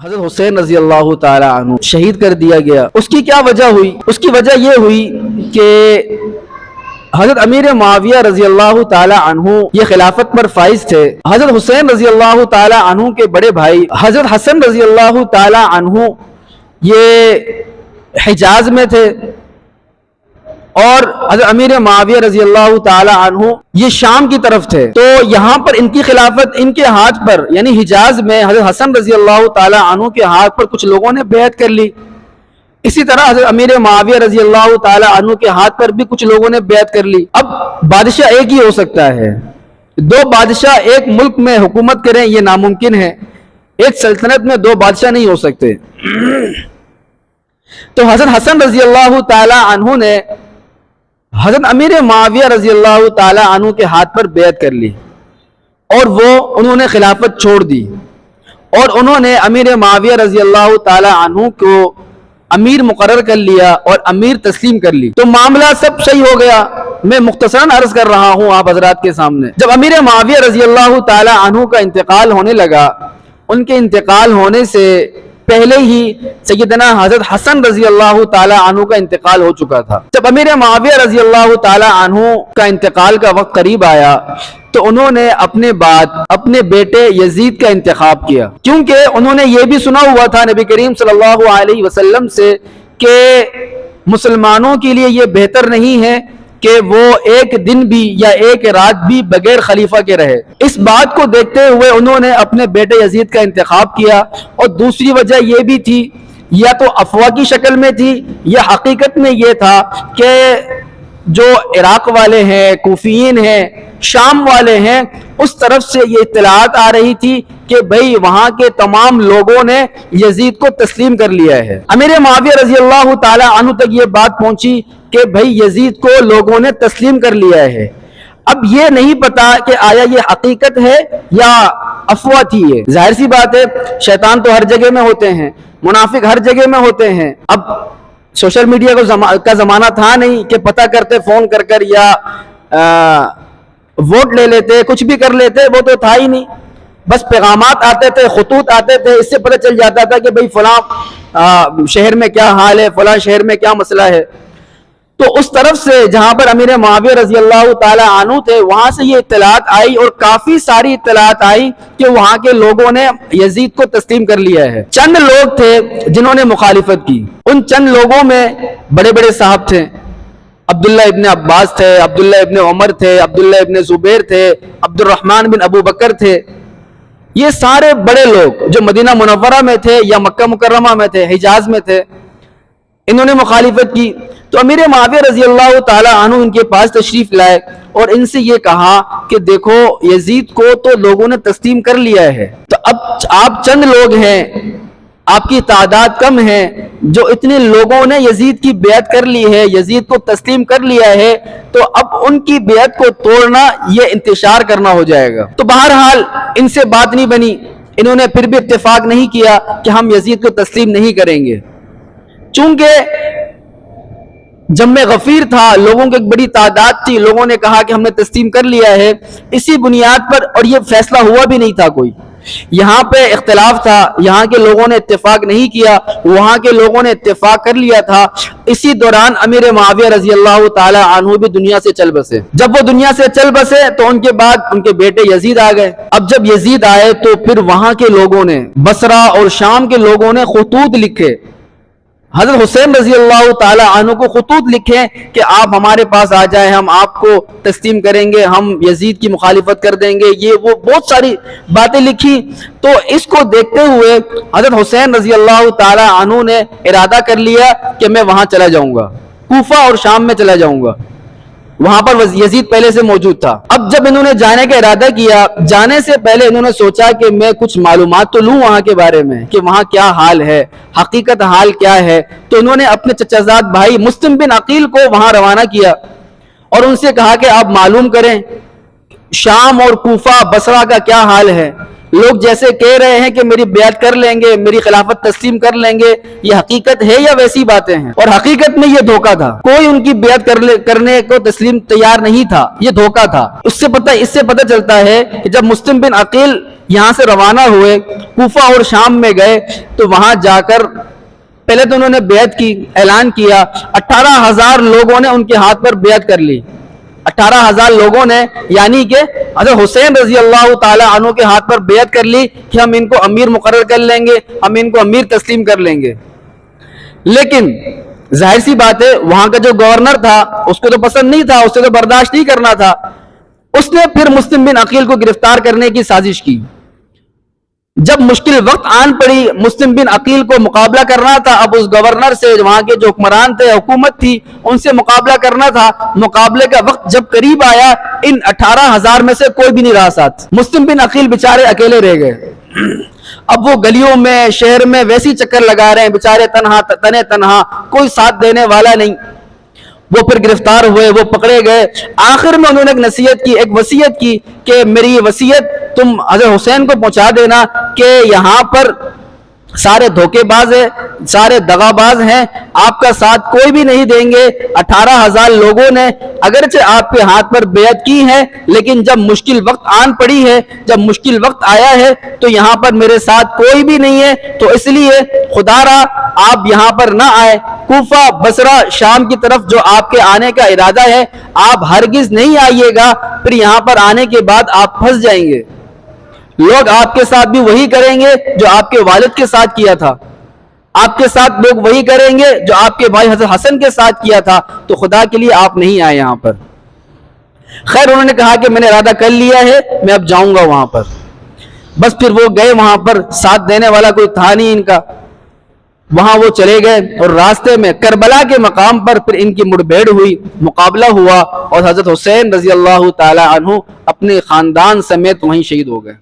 حضرت حسین رضی اللہ تعالی عنہ شہید کر دیا گیا. اس کی کیا وجہ ہوئی؟ اس کی وجہ یہ ہوئی کہ حضرت امیر معاویہ رضی اللہ تعالی عنہ یہ خلافت پر فائز تھے. حضرت حسین رضی اللہ تعالی عنہ کے بڑے بھائی حضرت حسن رضی اللہ تعالی عنہ یہ حجاز میں تھے اور حضرت امیر معاویہ رضی اللہ تعالی عنہ یہ شام کی طرف تھے. تو یہاں پر ان کی خلافت ان کے ہاتھ پر یعنی حجاز میں حضرت حسن رضی اللہ تعالی عنہ کے ہاتھ پر کچھ لوگوں نے بیعت کر لی. اسی طرح حضرت امیر معاویہ رضی اللہ تعالی عنہ کے ہاتھ پر بھی کچھ لوگوں نے بیعت کر لی. اب بادشاہ ایک ہی ہو سکتا ہے، دو بادشاہ ایک ملک میں حکومت کریں یہ ناممکن ہے. ایک سلطنت میں دو بادشاہ نہیں ہو سکتے. تو حضرت حسن رضی اللہ تعالی عنہ نے حضرت امیر معاویہ رضی اللہ تعالی عنہ کے ہاتھ پر بیعت کر لی اور انہوں نے خلافت چھوڑ دی اور انہوں نے امیر معاویہ رضی اللہ تعالی عنہ کو امیر مقرر کر لیا اور امیر تسلیم کر لی. تو معاملہ سب صحیح ہو گیا. میں مختصراً عرض کر رہا ہوں آپ حضرات کے سامنے. جب امیر معاویہ رضی اللہ تعالی عنہ کا انتقال ہونے لگا، ان کے انتقال ہونے سے پہلے ہی سیدنا حضرت حسن رضی اللہ تعالی عنہ کا انتقال ہو چکا تھا. جب امیر معاویہ رضی اللہ تعالی عنہ کا انتقال کا وقت قریب آیا تو انہوں نے اپنے بعد اپنے بیٹے یزید کا انتخاب کیا، کیونکہ انہوں نے یہ بھی سنا ہوا تھا نبی کریم صلی اللہ علیہ وسلم سے کہ مسلمانوں کے لیے یہ بہتر نہیں ہے کہ وہ ایک دن بھی یا ایک رات بھی بغیر خلیفہ کے رہے. اس بات کو دیکھتے ہوئے انہوں نے اپنے بیٹے یزید کا انتخاب کیا. اور دوسری وجہ یہ بھی تھی، یا تو افواہ کی شکل میں تھی یا حقیقت میں یہ تھا کہ جو عراق والے ہیں، کوفیین ہیں، شام والے ہیں، اس طرف سے یہ اطلاعات آ رہی تھی کہ بھئی وہاں کے تمام لوگوں نے یزید کو تسلیم کر لیا ہے. امیر معاویہ رضی اللہ تعالی عنہ تک یہ بات پہنچی کہ بھئی یزید کو لوگوں نے تسلیم کر لیا ہے. اب یہ نہیں پتا کہ آیا یہ حقیقت ہے یا افواہ تھی. یہ ظاہر سی بات ہے، شیطان تو ہر جگہ میں ہوتے ہیں، منافق ہر جگہ میں ہوتے ہیں. اب سوشل میڈیا کا زمانہ تھا نہیں کہ پتہ کرتے فون کر یا ووٹ لے لیتے، کچھ بھی کر لیتے، وہ تو تھا ہی نہیں. بس پیغامات آتے تھے، خطوط آتے تھے، اس سے پتہ چل جاتا تھا کہ بھئی فلاں شہر میں کیا حال ہے، فلاں شہر میں کیا مسئلہ ہے. تو اس طرف سے جہاں پر امیر معاویہ رضی اللہ تعالی عنہ تھے وہاں سے یہ اطلاعات آئی اور کافی ساری اطلاعات آئی کہ وہاں کے لوگوں نے یزید کو تسلیم کر لیا ہے. چند لوگ تھے جنہوں نے مخالفت کی. ان چند لوگوں میں بڑے بڑے صاحب تھے. عبداللہ ابن عباس تھے، عبداللہ ابن عمر تھے، عبداللہ ابن زبیر تھے، عبد الرحمن بن ابو بکر تھے. یہ سارے بڑے لوگ جو مدینہ منورہ میں تھے یا مکہ مکرمہ میں تھے، حجاز میں تھے، انہوں نے مخالفت کی. تو امیر معاویہ رضی اللہ تعالی عنہ ان کے پاس تشریف لائے اور ان سے یہ کہا کہ دیکھو یزید کو تو لوگوں نے تسلیم کر لیا ہے، تو اب آپ چند لوگ ہیں، آپ کی تعداد کم ہے، جو اتنے لوگوں نے یزید کی بیعت کر لی ہے، یزید کو تسلیم کر لیا ہے، تو اب ان کی بیعت کو توڑنا یہ انتشار کرنا ہو جائے گا. تو بہرحال ان سے بات نہیں بنی. انہوں نے پھر بھی اتفاق نہیں کیا کہ ہم یزید کو تسلیم نہیں کریں گے. چونکہ جمع غفیر تھا، لوگوں کی ایک بڑی تعداد تھی، لوگوں نے کہا کہ ہم نے تسلیم کر لیا ہے. اسی بنیاد پر، اور یہ فیصلہ ہوا بھی نہیں تھا کوئی، یہاں پہ اختلاف تھا، یہاں کے لوگوں نے اتفاق نہیں کیا، وہاں کے لوگوں نے اتفاق کر لیا تھا. اسی دوران امیر معاویہ رضی اللہ تعالی عنہ بھی دنیا سے چل بسے. جب وہ دنیا سے چل بسے تو ان کے بعد ان کے بیٹے یزید آ گئے. اب جب یزید آئے تو پھر وہاں کے لوگوں نے، بصرہ اور شام کے لوگوں نے خطوط لکھے، حضرت حسین رضی اللہ تعالی عنہ کو خطوط لکھیں کہ آپ ہمارے پاس آ جائیں، ہم آپ کو تسلیم کریں گے، ہم یزید کی مخالفت کر دیں گے، یہ وہ بہت ساری باتیں لکھی. تو اس کو دیکھتے ہوئے حضرت حسین رضی اللہ تعالی عنہ نے ارادہ کر لیا کہ میں وہاں چلا جاؤں گا، کوفہ اور شام میں چلا جاؤں گا. وہاں پر یزید پہلے سے موجود تھا. اب جب انہوں نے جانے کا ارادہ کیا، جانے سے پہلے انہوں نے سوچا کہ میں کچھ معلومات تو لوں وہاں کے بارے میں کہ وہاں کیا حال ہے، حقیقت حال کیا ہے. تو انہوں نے اپنے چچا زاد بھائی مسلم بن عقیل کو وہاں روانہ کیا اور ان سے کہا کہ آپ معلوم کریں شام اور کوفہ بصرہ کا کیا حال ہے. لوگ جیسے کہہ رہے ہیں کہ میری بیعت کر لیں گے، میری خلافت تسلیم کر لیں گے، یہ حقیقت ہے یا ویسی باتیں ہیں؟ اور حقیقت میں یہ دھوکہ تھا، کوئی ان کی بیعت کرنے کو تسلیم تیار نہیں تھا، یہ دھوکہ تھا۔ اس سے پتہ چلتا ہے کہ جب مسلم بن عقیل یہاں سے روانہ ہوئے، کوفہ اور شام میں گئے، تو وہاں جا کر پہلے تو انہوں نے بیعت کی، اعلان کیا، 18,000 لوگوں نے ان کے ہاتھ پر بیعت کر لی۔ 18,000 لوگوں نے، یعنی کہ حضرت حسین رضی اللہ تعالی عنہ کے ہاتھ پر بیعت کر لی کہ ہم ان کو امیر مقرر کر لیں گے، ہم ان کو امیر تسلیم کر لیں گے۔ لیکن ظاہر سی بات ہے وہاں کا جو گورنر تھا اس کو تو پسند نہیں تھا، اسے تو برداشت نہیں کرنا تھا۔ اس نے پھر مسلم بن عقیل کو گرفتار کرنے کی سازش کی۔ جب مشکل وقت آن پڑی، مسلم بن عقیل کو مقابلہ کرنا تھا، اب اس گورنر سے، وہاں کے جو حکمران تھے، حکومت تھی، ان سے مقابلہ کرنا تھا۔ مقابلے کا وقت جب قریب آیا، ان 18,000 میں سے کوئی بھی نہیں رہا ساتھ، مسلم بن عقیل بیچارے اکیلے رہ گئے۔ اب وہ گلیوں میں، شہر میں ویسی چکر لگا رہے ہیں، بیچارے تنہا، کوئی ساتھ دینے والا نہیں۔ وہ پھر گرفتار ہوئے، وہ پکڑے گئے۔ آخر میں انہوں نے ایک نصیحت کی، ایک وصیت کی کہ میری یہ وصیت تم حضرت حسین کو پہنچا دینا کہ یہاں پر سارے دھوکے باز ہیں، سارے دغا باز ہیں، آپ کا ساتھ کوئی بھی نہیں دیں گے۔ 18,000 لوگوں نے اگرچہ آپ کے ہاتھ پر بیعت کی ہے، لیکن جب مشکل وقت آن پڑی ہے، جب مشکل وقت آیا ہے تو یہاں پر میرے ساتھ کوئی بھی نہیں ہے، تو اس لیے خدا را آپ یہاں پر نہ آئے۔ کوفہ، بصرہ، شام کی طرف جو آپ کے آنے کا ارادہ ہے، آپ ہرگز نہیں آئیے گا، پھر یہاں پر آنے کے بعد آپ پھنس جائیں گے۔ لوگ آپ کے ساتھ بھی وہی کریں گے جو آپ کے والد کے ساتھ کیا تھا، آپ کے ساتھ لوگ وہی کریں گے جو آپ کے بھائی حضرت حسن کے ساتھ کیا تھا، تو خدا کے لیے آپ نہیں آئے یہاں پر۔ خیر انہوں نے کہا کہ میں نے ارادہ کر لیا ہے، میں اب جاؤں گا وہاں پر۔ بس پھر وہ گئے، وہاں پر ساتھ دینے والا کوئی تھا نہیں ان کا، وہاں وہ چلے گئے، اور راستے میں کربلا کے مقام پر پھر ان کی مڑبھیڑ ہوئی، مقابلہ ہوا، اور حضرت حسین رضی اللہ تعالی عنہ اپنے خاندان سمیت وہیں شہید ہو گئے۔